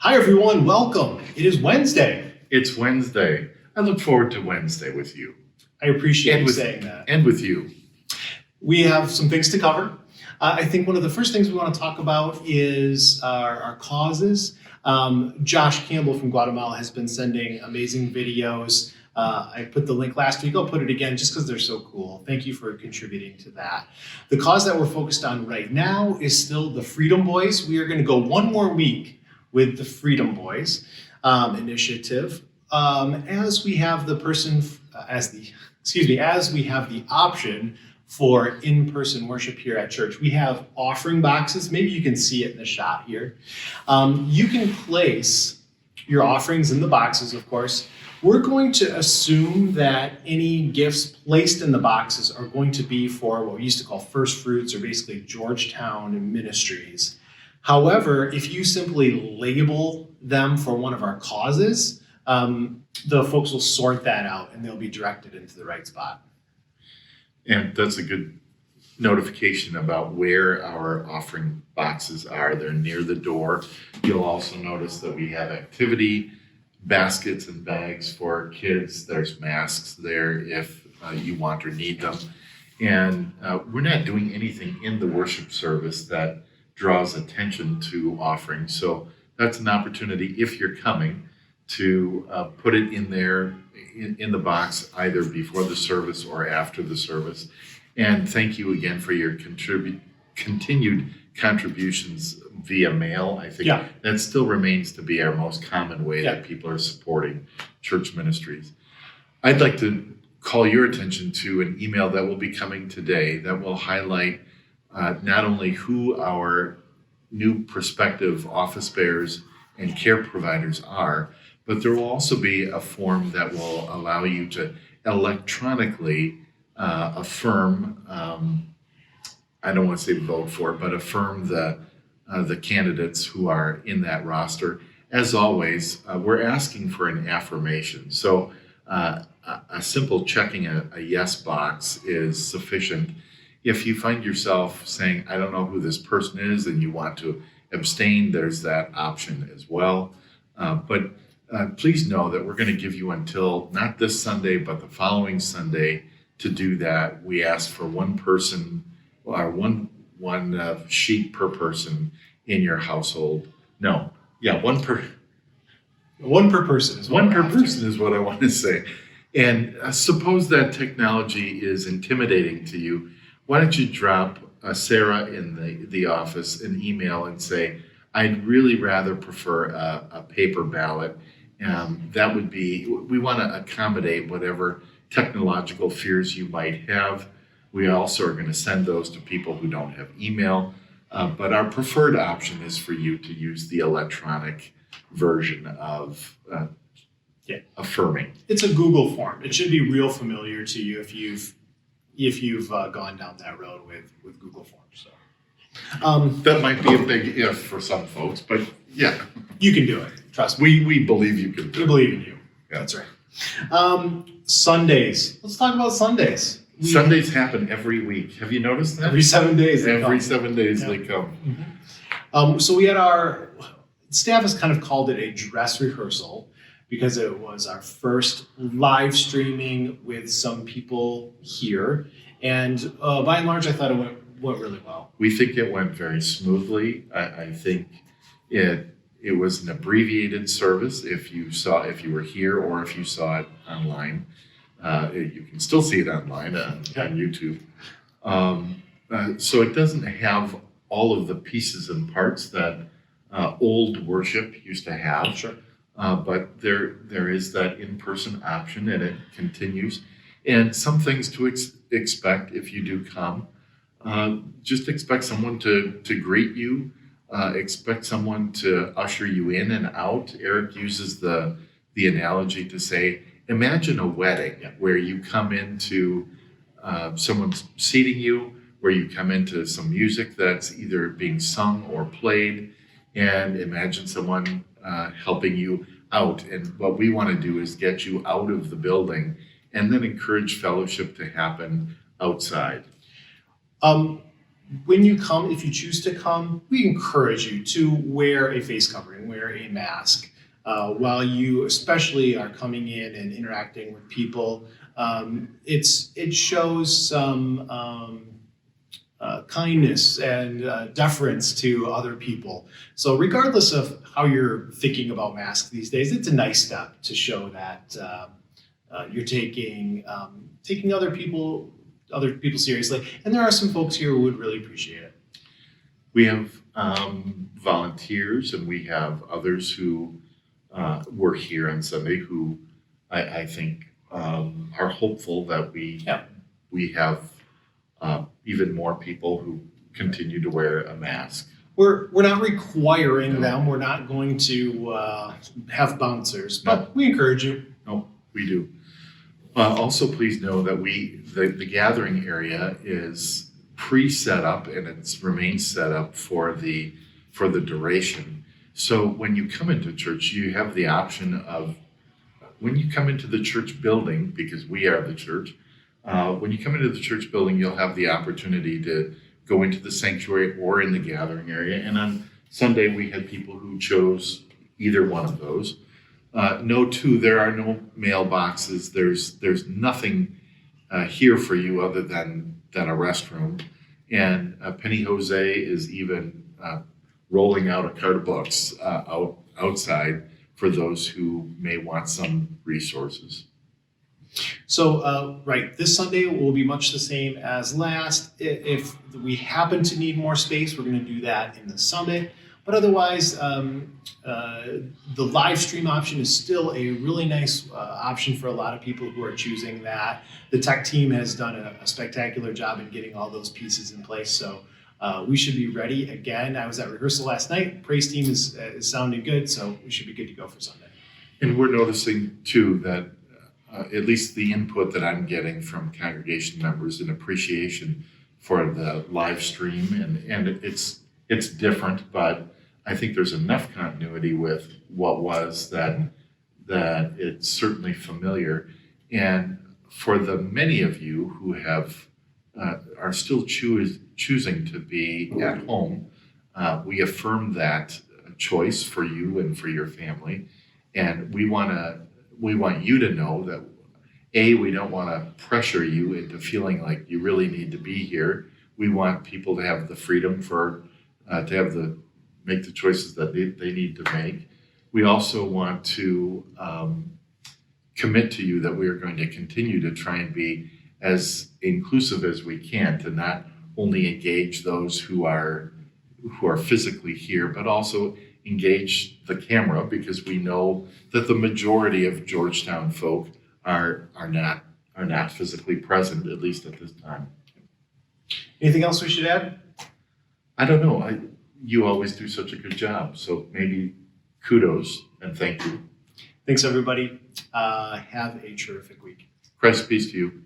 Hi, everyone. Welcome. It is Wednesday. It's Wednesday. I look forward to Wednesday with you. I appreciate you saying that. And with you. We have some things to cover. I think one of the first things we want to talk about is our causes. Josh Campbell from Guatemala has been sending amazing videos. I put the link last week. I'll put it again just because they're so cool. Thank you for contributing to that. The cause that we're focused on right now is still the Freedom Boys. We are going to go one more week with the Freedom Boys initiative, as we have the option for in-person worship here at church. We have offering boxes. Maybe you can see it in the shot here. You can place your offerings in the boxes, of course. We're going to assume that any gifts placed in the boxes are going to be for what we used to call first fruits, or basically Georgetown ministries. However, if you simply label them for one of our causes, the folks will sort that out and they'll be directed into the right spot. And that's a good notification about where our offering boxes are. They're near the door. You'll also notice that we have activity baskets and bags for kids. There's masks there if you want or need them. And we're not doing anything in the worship service that draws attention to offerings. So that's an opportunity, if you're coming, to put it in there in the box either before the service or after the service. And thank you again for your continued contributions via mail. I think that still remains to be our most common way that people are supporting church ministries. I'd like to call your attention to an email that will be coming today that will highlight not only who our new prospective office bearers and care providers are, but there will also be a form that will allow you to electronically affirm, I don't want to say vote for, but affirm the candidates who are in that roster. As always, we're asking for an affirmation. So a simple checking a yes box is sufficient. If you find yourself saying, I don't know who this person is, and you want to abstain, there's that option as well. But please know that we're going to give you until not this Sunday, but the following Sunday to do that. We ask for one person, or one sheet per person in your household. One per person is what I want to say. And suppose that technology is intimidating to you. Why don't you drop Sarah in the office an email and say, I'd really rather prefer a paper ballot. That would be, we want to accommodate whatever technological fears you might have. We also are going to send those to people who don't have email. But our preferred option is for you to use the electronic version of affirming. It's a Google form. It should be real familiar to you if you've gone down that road with Google Forms. So that might be a big if for some folks, but yeah, you can do it. Trust me. We believe you can do it. We believe in you. Yeah. That's right. Sundays. Let's talk about Sundays. Sundays happen every week. Have you noticed that? Every 7 days. Every 7 days they come. Mm-hmm. So we had our staff has kind of called it a dress rehearsal, because it was our first live streaming with some people here. And by and large, I thought it went really well. We think it went very smoothly. I think it was an abbreviated service. If you were here or if you saw it online, you can still see it online on YouTube. So it doesn't have all of the pieces and parts that old worship used to have. Sure. But there is that in-person option, and it continues. And some things to expect if you do come. Just expect someone to greet you. Expect someone to usher you in and out. Eric uses the analogy to say, imagine a wedding where you come into someone's seating you, where you come into some music that's either being sung or played, and imagine someone helping you out. And what we want to do is get you out of the building and then encourage fellowship to happen outside. When you come, if you choose to come, we encourage you to wear a face covering, wear a mask. While you especially are coming in and interacting with people, it shows some kindness and deference to other people. So regardless of how you're thinking about masks these days, it's a nice step to show that you're taking other people seriously. And there are some folks here who would really appreciate it. We have volunteers, and we have others who were here on Sunday who I think are hopeful that we have even more people who continue to wear a mask. We're not requiring them. We're not going to have bouncers, but we encourage you. No, we do. Also, please know that the gathering area is pre-set up, and it's remains set up for the duration. So when you come into church, you have the option of, when you come into the church building, because we are the church, when you come into the church building, you'll have the opportunity to go into the sanctuary or in the gathering area. And on Sunday, we had people who chose either one of those. There are no mailboxes. There's nothing here for you other than a restroom. And Penny Jose is even rolling out a cart of books outside for those who may want some resources. So, this Sunday will be much the same as last. If we happen to need more space, we're going to do that in the summit. But otherwise, the live stream option is still a really nice option for a lot of people who are choosing that. The tech team has done a spectacular job in getting all those pieces in place. So we should be ready again. I was at rehearsal last night. Praise team is sounding good, so we should be good to go for Sunday. And we're noticing too that at least the input that I'm getting from congregation members, an appreciation for the live stream, and it's different, but I think there's enough continuity with what was that it's certainly familiar. And for the many of you who are still choosing to be at home, we affirm that choice for you and for your family. And we want you to know that we don't want to pressure you into feeling like you really need to be here. We want people to have the freedom to make the choices that they need to make. We also want to commit to you that we are going to continue to try and be as inclusive as we can, to not only engage those who are physically here, but also engage the camera, because we know that the majority of Georgetown folk are not physically present, at least at this time. Anything else we should add? I don't know. You always do such a good job, so maybe kudos and thank you. Thanks, everybody. Have a terrific week. Christ's peace to you.